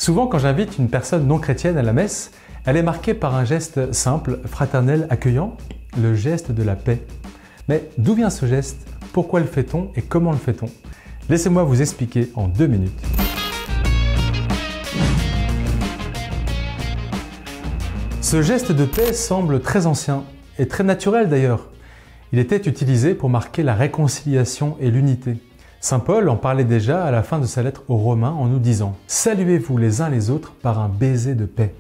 Souvent, quand j'invite une personne non chrétienne à la messe, elle est marquée par un geste simple, fraternel, accueillant, le geste de la paix. Mais d'où vient ce geste? Pourquoi le fait-on et comment le fait-on? Laissez-moi vous expliquer en 2 minutes. Ce geste de paix semble très ancien et très naturel d'ailleurs. Il était utilisé pour marquer la réconciliation et l'unité. Saint Paul en parlait déjà à la fin de sa lettre aux Romains en nous disant « Saluez-vous les uns les autres par un baiser de paix ».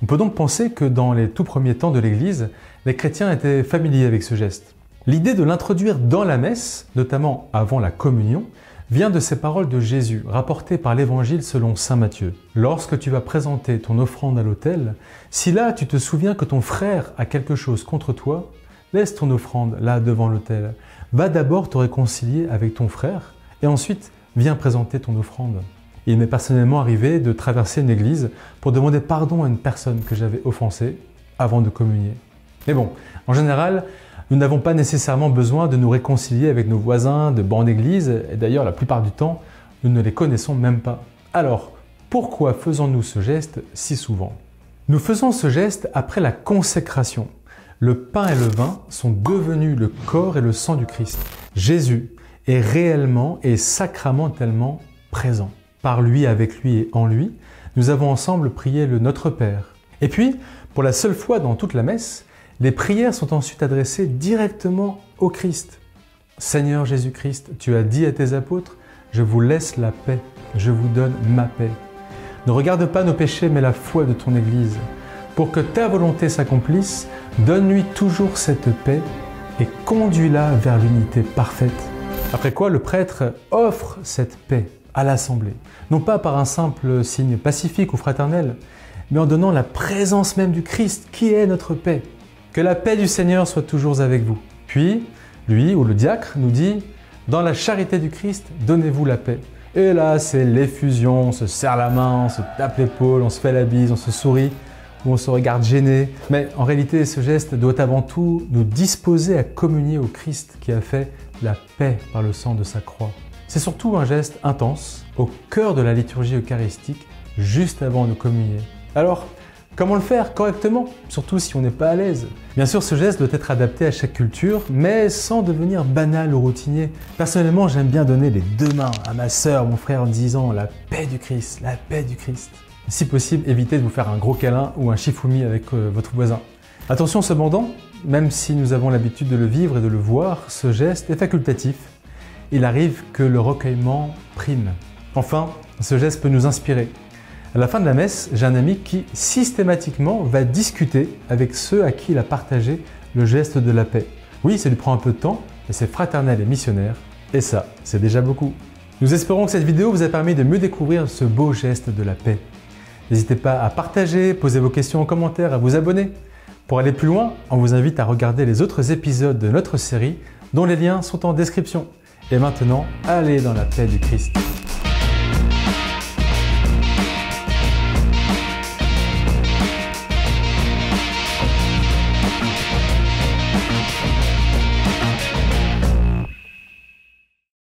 On peut donc penser que dans les tout premiers temps de l'Église, les chrétiens étaient familiers avec ce geste. L'idée de l'introduire dans la messe, notamment avant la communion, vient de ces paroles de Jésus, rapportées par l'Évangile selon saint Matthieu. « Lorsque tu vas présenter ton offrande à l'autel, si là tu te souviens que ton frère a quelque chose contre toi, laisse ton offrande là devant l'autel. Va d'abord te réconcilier avec ton frère et ensuite viens présenter ton offrande. » Il m'est personnellement arrivé de traverser une église pour demander pardon à une personne que j'avais offensée avant de communier. Mais bon, en général, nous n'avons pas nécessairement besoin de nous réconcilier avec nos voisins de banc d'église, et d'ailleurs la plupart du temps, nous ne les connaissons même pas. Alors, pourquoi faisons-nous ce geste si souvent? Nous faisons ce geste après la consécration. Le pain et le vin sont devenus le corps et le sang du Christ. Jésus est réellement et sacramentellement présent. Par lui, avec lui et en lui, nous avons ensemble prié le Notre Père. Et puis, pour la seule fois dans toute la messe, les prières sont ensuite adressées directement au Christ. Seigneur Jésus-Christ, tu as dit à tes apôtres, « Je vous laisse la paix, je vous donne ma paix. Ne regarde pas nos péchés, mais la foi de ton Église. Pour que ta volonté s'accomplisse, donne-lui toujours cette paix et conduis-la vers l'unité parfaite. » Après quoi, le prêtre offre cette paix à l'assemblée, non pas par un simple signe pacifique ou fraternel, mais en donnant la présence même du Christ, qui est notre paix. Que la paix du Seigneur soit toujours avec vous. Puis, lui ou le diacre nous dit « Dans la charité du Christ, donnez-vous la paix. » Et là, c'est l'effusion, on se serre la main, on se tape l'épaule, on se fait la bise, on se sourit, ou on se regarde gêné. Mais en réalité, ce geste doit avant tout nous disposer à communier au Christ qui a fait la paix par le sang de sa croix. C'est surtout un geste intense, au cœur de la liturgie eucharistique, juste avant de communier. Alors, comment le faire correctement, surtout si on n'est pas à l'aise? Bien sûr, ce geste doit être adapté à chaque culture, mais sans devenir banal ou routinier. Personnellement, j'aime bien donner les 2 mains à ma sœur, mon frère, en disant « la paix du Christ, la paix du Christ ». Si possible, évitez de vous faire un gros câlin ou un shifumi avec votre voisin. Attention cependant, même si nous avons l'habitude de le vivre et de le voir, ce geste est facultatif. Il arrive que le recueillement prime. Enfin, ce geste peut nous inspirer. À la fin de la messe, j'ai un ami qui systématiquement va discuter avec ceux à qui il a partagé le geste de la paix. Oui, ça lui prend un peu de temps, mais c'est fraternel et missionnaire, et ça, c'est déjà beaucoup. Nous espérons que cette vidéo vous a permis de mieux découvrir ce beau geste de la paix. N'hésitez pas à partager, poser vos questions en commentaire, à vous abonner. Pour aller plus loin, on vous invite à regarder les autres épisodes de notre série, dont les liens sont en description. Et maintenant, allez dans la paix du Christ.